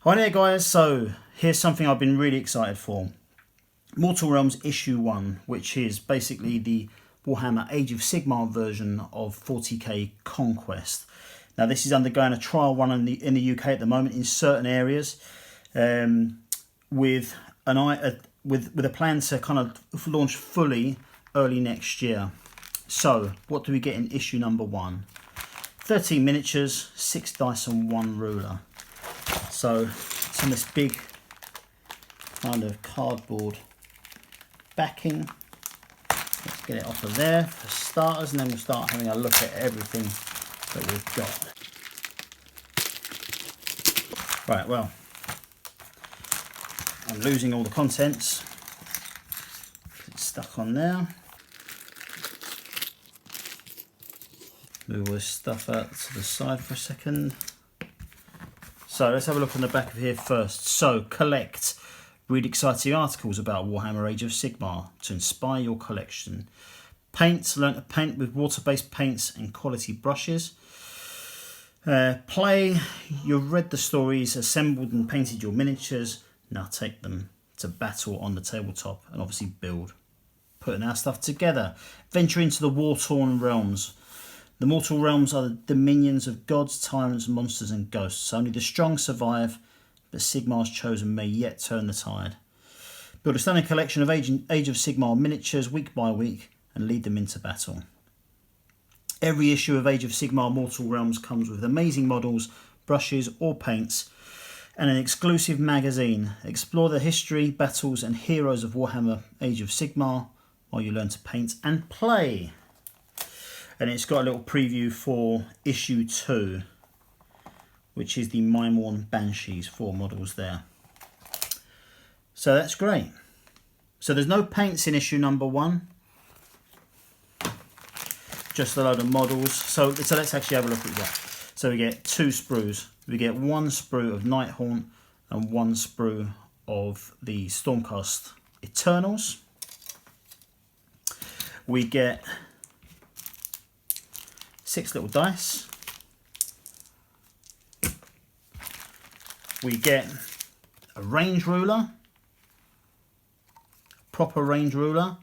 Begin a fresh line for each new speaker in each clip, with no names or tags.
Hi there guys, so here's something I've been really excited for. Mortal Realms Issue 1, which is basically the Warhammer Age of Sigmar version of 40k Conquest. Now this is undergoing a trial run in the UK at the moment in certain areas, with a plan to kind of launch fully early next year. So what do we get in issue number 1? 13 miniatures, 6 dice and 1 ruler. So it's on this big kind of cardboard backing. Let's get it off of there for starters, and then we'll start having a look at everything that we've got. Right, well, I'm losing all the contents. It's stuck on there. Move all this stuff out to the side for a second. So let's have a look on the back of here first. So collect. Read exciting articles about Warhammer Age of Sigmar to inspire your collection. Paint. Learn to paint with water-based paints and quality brushes. Play. You've read the stories, assembled and painted your miniatures. Now take them to battle on the tabletop and obviously build. Putting our stuff together. Venture into the war-torn realms. The mortal realms are the dominions of gods, tyrants, monsters and ghosts. Only the strong survive, but Sigmar's chosen may yet turn the tide. Build a stunning collection of Age of Sigmar miniatures week by week and lead them into battle. Every issue of Age of Sigmar Mortal Realms comes with amazing models, brushes or paints, and an exclusive magazine. Explore the history, battles and heroes of Warhammer Age of Sigmar while you learn to paint and play. And it's got a little preview for issue 2, which is the Maimorn Banshees, 4 models there. So that's great. So there's no paints in issue number 1, just a load of models. So let's actually have a look at that. So we get 2 sprues. We get 1 sprue of Nighthaunt and 1 sprue of the Stormcast Eternals. We get 6 little dice. We get a range ruler, proper range ruler.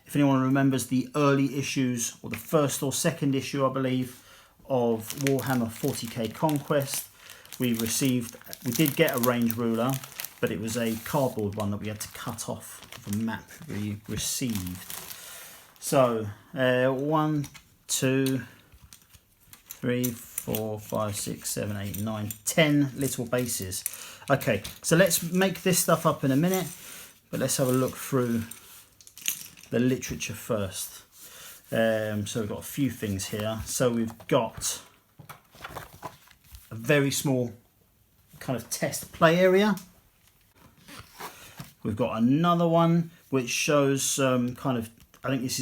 If anyone remembers the early issues, or the first or second issue, I believe, of Warhammer 40k Conquest, we did get a range ruler, but it was a cardboard one that we had to cut off of a map we received. So 1, 2, 3, 4, 5, 6, 7, 8, 9, 10 little bases. Okay, so let's make this stuff up in a minute, but let's have a look through the literature first. So we've got a few things here. So we've got a very small kind of test play area. We've got another one which shows kind of, I think this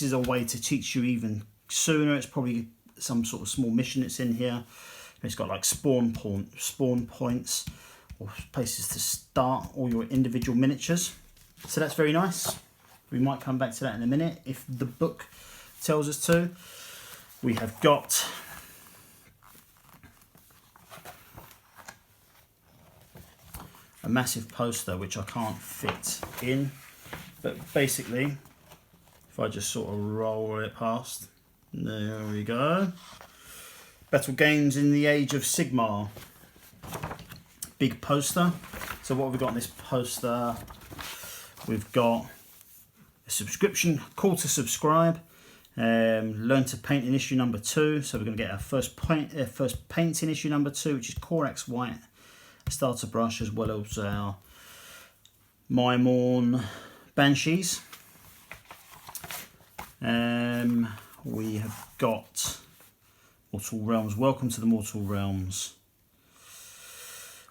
is a way to teach you even sooner. It's probably some sort of small mission that's in here. It's got like spawn points or places to start all your individual miniatures. So that's very nice. We might come back to that in a minute if the book tells us to. We have got a massive poster which I can't fit in, but basically if I just sort of roll it past, there we go. Battle games in the Age of Sigmar. Big poster. So what have we got in this poster? We've got a subscription, call to subscribe. Learn to paint in issue number 2. So we're going to get our first paint in issue number 2, which is Corax White, a starter brush, as well as our Maimorn Banshees. We have got Mortal Realms. Welcome to the Mortal Realms.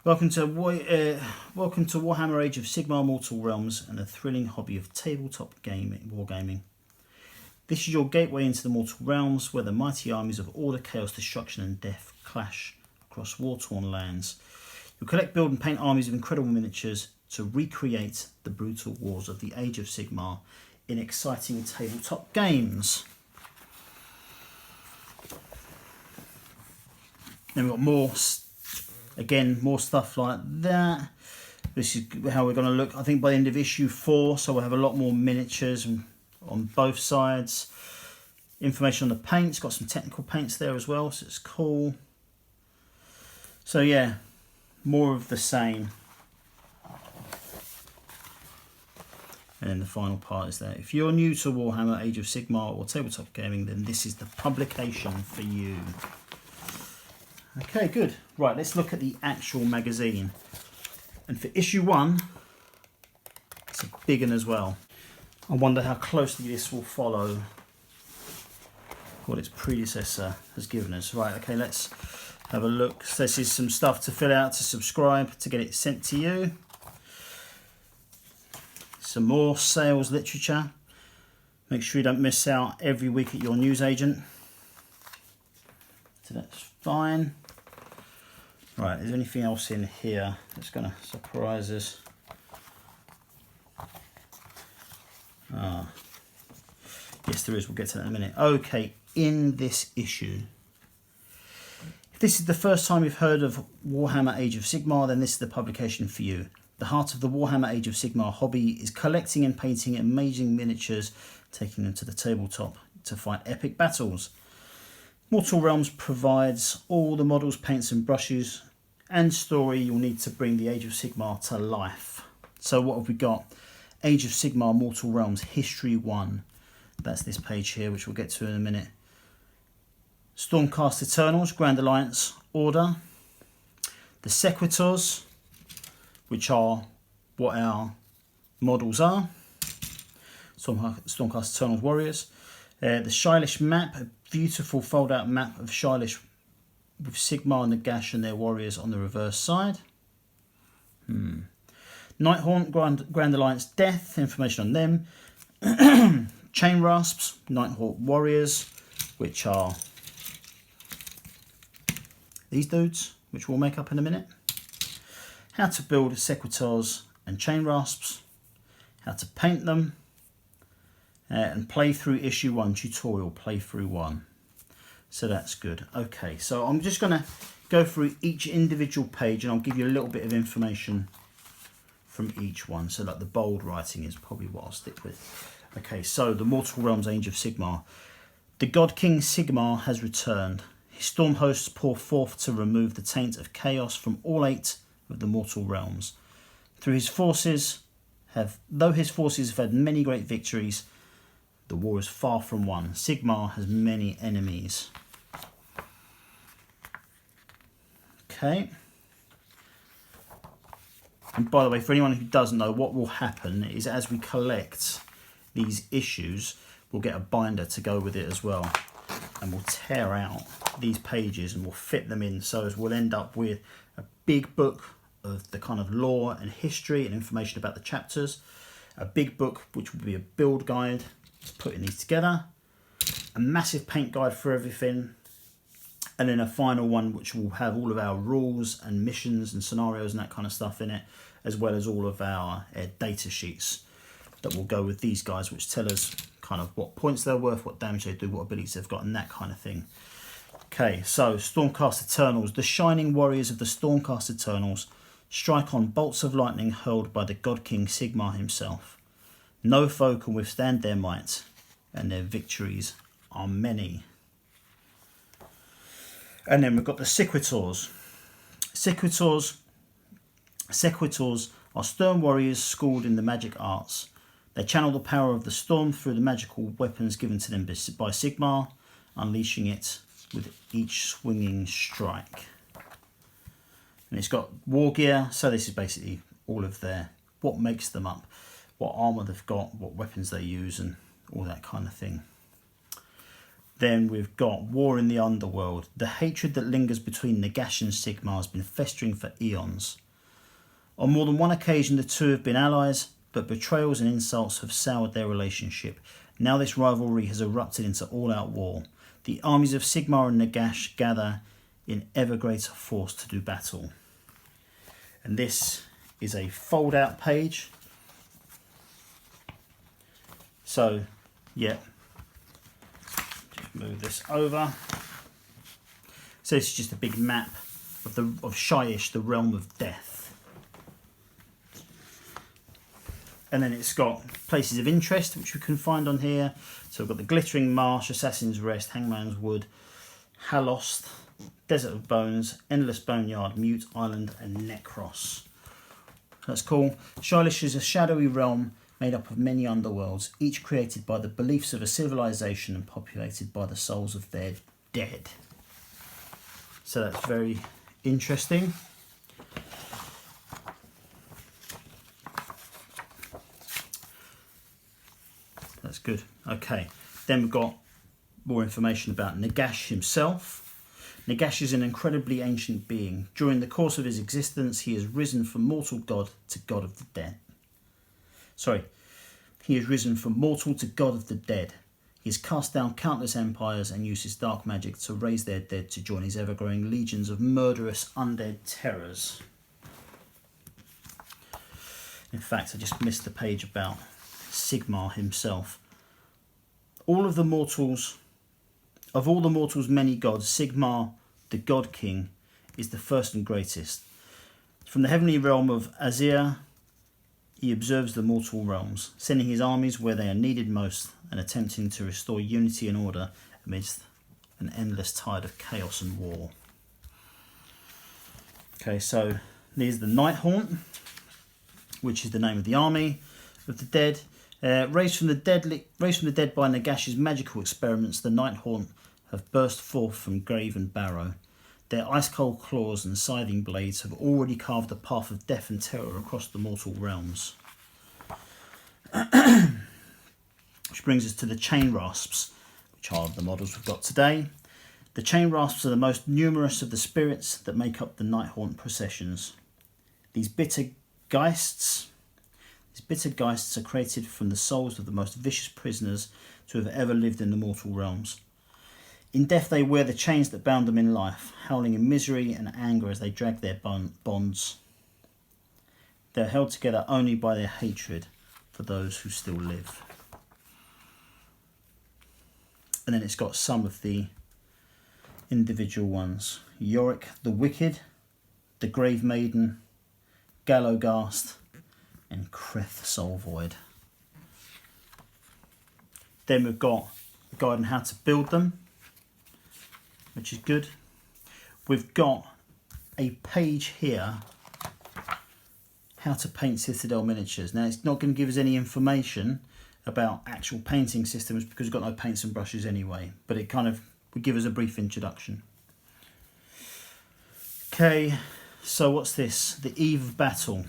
Welcome to Warhammer Age of Sigmar Mortal Realms and the thrilling hobby of tabletop wargaming. This is your gateway into the Mortal Realms, where the mighty armies of order, chaos, destruction and death clash across war-torn lands. You collect, build and paint armies of incredible miniatures to recreate the brutal wars of the Age of Sigmar in exciting tabletop games. Then we've got more Again, more stuff like that. This is how we're going to look, I think, by the end of issue 4. So we'll have a lot more miniatures on both sides. Information on the paints. Got some technical paints there as well, so it's cool. So yeah, more of the same. And then the final part is that if you're new to Warhammer, Age of Sigmar or tabletop gaming, then this is the publication for you. Okay, good. Right, let's look at the actual magazine. And for issue 1, it's a big one as well. I wonder how closely this will follow what its predecessor has given us. Right, okay, let's have a look. So this is some stuff to fill out, to subscribe, to get it sent to you. Some more sales literature. Make sure you don't miss out every week at your newsagent. So that's fine. Right, is there anything else in here that's going to surprise us? Yes, there is. We'll get to that in a minute. Okay, in this issue, if this is the first time you've heard of Warhammer Age of Sigmar, then this is the publication for you. The heart of the Warhammer Age of Sigmar hobby is collecting and painting amazing miniatures, taking them to the tabletop to fight epic battles. Mortal Realms provides all the models, paints and brushes and story you'll need to bring the Age of Sigmar to life. So what have we got? Age of Sigmar Mortal Realms History 1. That's this page here, which we'll get to in a minute. Stormcast Eternals, Grand Alliance Order. The Sequitors, which are what our models are. Stormcast Eternals Warriors. The Shyllish map, a beautiful fold-out map of Shyllish with Sigmar and Nagash and their warriors on the reverse side. Nighthaunt, Grand Alliance Death, information on them. Chain Rasps, Nighthaunt Warriors, which are these dudes, which we'll make up in a minute. How to build Sequitors and Chain Rasps. How to paint them. And play through issue 1, tutorial, playthrough 1. So that's good. Okay, so I'm just going to go through each individual page and I'll give you a little bit of information from each one. So like the bold writing is probably what I'll stick with. Okay, so the Mortal Realms Age of Sigmar. The God King Sigmar has returned. His storm hosts pour forth to remove the taint of chaos from all 8 of the mortal realms. Though his forces have had many great victories, the war is far from won. Sigmar has many enemies. Okay. And by the way, for anyone who doesn't know, what will happen is as we collect these issues, we'll get a binder to go with it as well. And we'll tear out these pages and we'll fit them in. So we'll end up with a big book of the kind of lore and history and information about the chapters. A big book, which will be a build guide, putting these together, a massive paint guide for everything, and then a final one which will have all of our rules and missions and scenarios and that kind of stuff in it, as well as all of our data sheets that will go with these guys, which tell us kind of what points they're worth, what damage they do, what abilities they've got, and that kind of thing. Okay, so Stormcast Eternals. The shining warriors of the Stormcast Eternals strike on bolts of lightning hurled by the God King Sigmar himself. No foe can withstand their might, and their victories are many. And then we've got the Sequitors. Sequitors are stern warriors schooled in the magic arts. They channel the power of the storm through the magical weapons given to them by Sigmar, unleashing it with each swinging strike. And it's got war gear, so this is basically all of their, what makes them up, what armour they've got, what weapons they use, and all that kind of thing. Then we've got War in the Underworld. The hatred that lingers between Nagash and Sigmar has been festering for eons. On more than one occasion the two have been allies, but betrayals and insults have soured their relationship. Now this rivalry has erupted into all-out war. The armies of Sigmar and Nagash gather in ever greater force to do battle. And this is a fold-out page. So, yeah. Just move this over. So this is just a big map of Shyish, the realm of death. And then it's got places of interest, which we can find on here. So we've got the Glittering Marsh, Assassin's Rest, Hangman's Wood, Halost, Desert of Bones, Endless Boneyard, Mute Island, and Necros. That's cool. Shyish is a shadowy realm made up of many underworlds, each created by the beliefs of a civilization and populated by the souls of their dead. So that's very interesting. That's good. Okay, then we've got more information about Nagash himself. Nagash is an incredibly ancient being. During the course of his existence, he has risen from mortal god to god of the dead. He has risen from mortal to god of the dead. He has cast down countless empires and used his dark magic to raise their dead to join his ever-growing legions of murderous undead terrors. In fact, I just missed the page about Sigmar himself. Of all the mortals' many gods, Sigmar, the God King, is the first and greatest. From the heavenly realm of Azir, he observes the mortal realms, sending his armies where they are needed most and attempting to restore unity and order amidst an endless tide of chaos and war. Okay, so there's the Nighthaunt, which is the name of the army of the dead. Raised from the dead by Nagash's magical experiments, the Nighthaunt have burst forth from grave and barrow. Their ice-cold claws and scything blades have already carved a path of death and terror across the mortal realms. Which brings us to the Chain Rasps, which are the models we've got today. The Chain Rasps are the most numerous of the spirits that make up the Nighthaunt processions. These bitter Geists are created from the souls of the most vicious prisoners to have ever lived in the mortal realms. In death they wear the chains that bound them in life, howling in misery and anger as they drag their bonds. They are held together only by their hatred for those who still live. And then it's got some of the individual ones. Yorick the Wicked, the Grave Maiden, Gallowgast, and Kreth Soulvoid. Then we've got a guide on how to build them, which is good. We've got a page here, how to paint Citadel miniatures. Now it's not going to give us any information about actual painting systems because we've got no paints and brushes anyway, but it kind of would give us a brief introduction. Okay, so what's this? The Eve of Battle.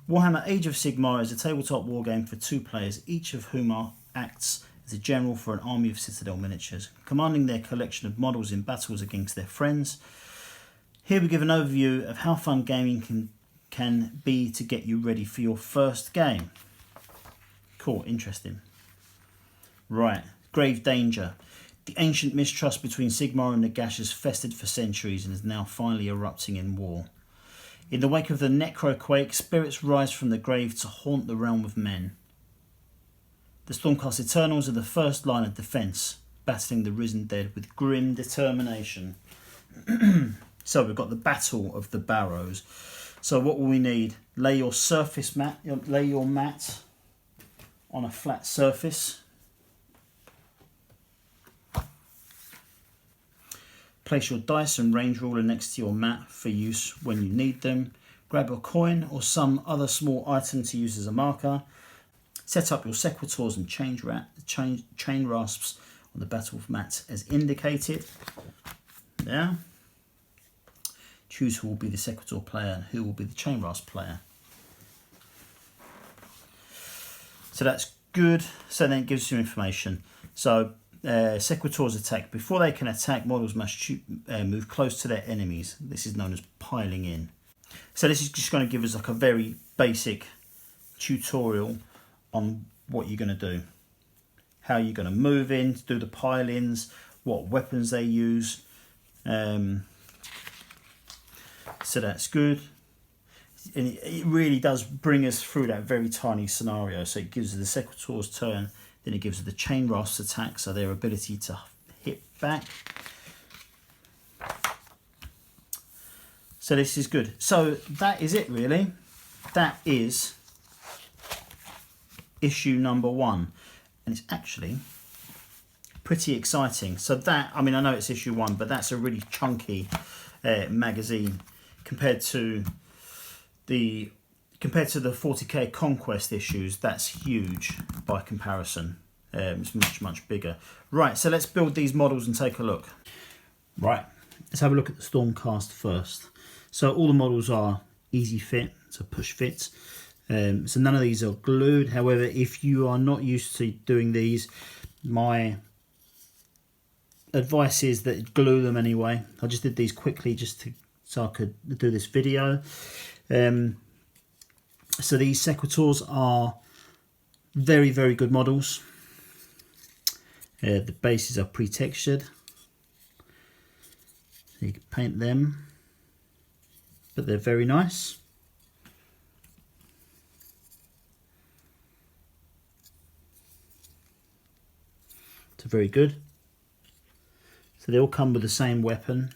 Warhammer Age of Sigmar is a tabletop wargame for 2 players, each of whom acts as a general for an army of Citadel miniatures, commanding their collection of models in battles against their friends. Here we give an overview of how fun gaming can be to get you ready for your first game. Cool, interesting. Right, Grave Danger. The ancient mistrust between Sigmar and Nagash has festered for centuries and is now finally erupting in war. In the wake of the Necroquake, spirits rise from the grave to haunt the realm of men. The Stormcast Eternals are the first line of defence, battling the risen dead with grim determination. So we've got the Battle of the Barrows. So what will we need? Lay your mat on a flat surface. Place your dice and range ruler next to your mat for use when you need them. Grab a coin or some other small item to use as a marker. Set up your sequitors and chain rasps on the battle mat as indicated. There. Choose who will be the sequitor player and who will be the chain rasp player. So that's good. So then it gives you information. So sequitors attack. Before they can attack, models must move close to their enemies. This is known as piling in. So this is just going to give us like a very basic tutorial on what you're going to do. How you're going to move in, do the pile-ins, what weapons they use. So that's good. And it really does bring us through that very tiny scenario. So it gives us the sequitor's turn. Then it gives us the chain rasp attack, so their ability to hit back. So this is good. So that is it really. That is issue number 1. And it's actually pretty exciting. So that, I mean, I know it's issue 1, but that's a really chunky magazine compared to the 40k Conquest issues. That's huge by comparison. It's much bigger. Right, so let's build these models and take a look. Right, let's have a look at the Stormcast first. So all the models are easy fit, so push fits. So none of these are glued. However, if you are not used to doing these, my advice is that glue them anyway. I just did these quickly so I could do this video. So these Sequitors are very good models. The bases are pre-textured, so you can paint them, but they're very nice. So very good. So they all come with the same weapon,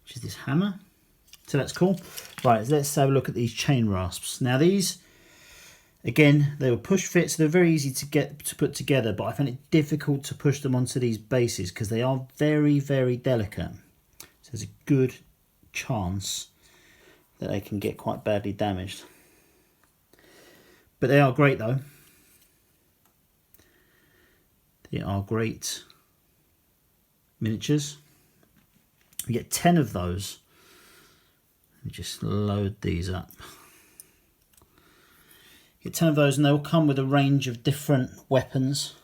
which is this hammer. So that's cool. Right, let's have a look at these chain rasps. Now these, again, they were push fit, so they're very easy to put together, but I find it difficult to push them onto these bases because they are very delicate. So there's a good chance that they can get quite badly damaged. But they are great though. They are great miniatures. We get 10 of those. Let me just load these up. Get 10 of those, and they'll come with a range of different weapons.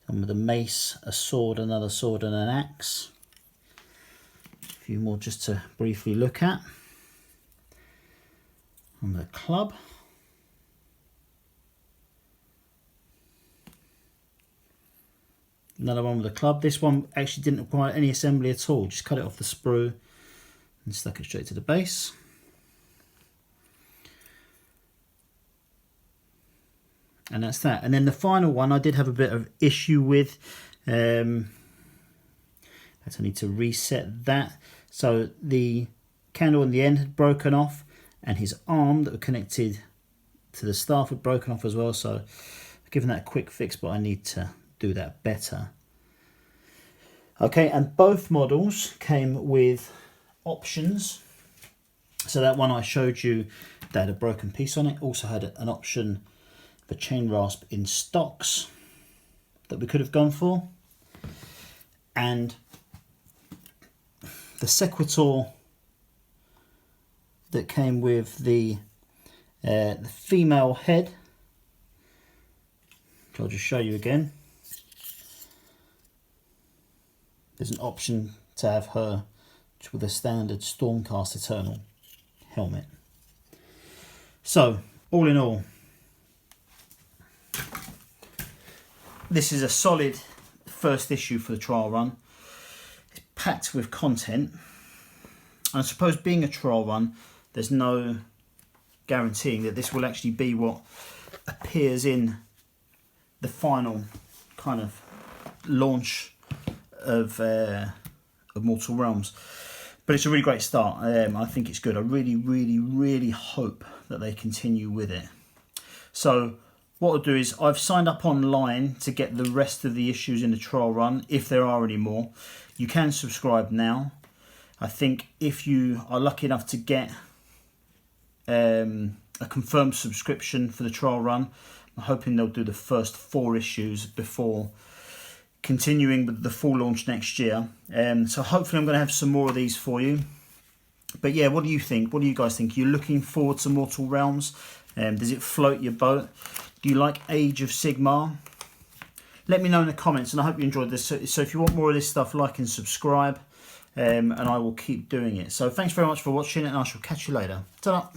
Come with a mace, a sword, another sword, and an axe. A few more just to briefly look at. And the club. Another one with a club. This one actually didn't require any assembly at all. Just cut it off the sprue and stuck it straight to the base. And that's that. And then the final one I did have a bit of issue with. I need to reset that. So the candle in the end had broken off, and his arm that was connected to the staff had broken off as well. So I've given that a quick fix, but I need to do that better. Okay, and both models came with options. So that one I showed you that had a broken piece on it also had an option for chain rasp in stocks that we could have gone for. And the Sequitor that came with the female head, which I'll just show you again. There's an option to have her with a standard Stormcast Eternal helmet. So, all in all, this is a solid first issue for the trial run. It's packed with content. And I suppose being a trial run, there's no guaranteeing that this will actually be what appears in the final kind of launch of Mortal Realms. But it's a really great start. I think it's good. I really hope that they continue with it. So what I'll do is I've signed up online to get the rest of the issues in the trial run, if there are any more. You can subscribe now. I think if you are lucky enough to get a confirmed subscription for the trial run, I'm hoping they'll do the first 4 issues before continuing with the full launch next year. So hopefully I'm going to have some more of these for you. But yeah, what do you think? What do you guys think? Are you looking forward to Mortal Realms? Does it float your boat? Do you like Age of Sigmar? Let me know in the comments, and I hope you enjoyed this. So if you want more of this stuff, like and subscribe, and I will keep doing it. So thanks very much for watching, and I shall catch you later. Ta-da!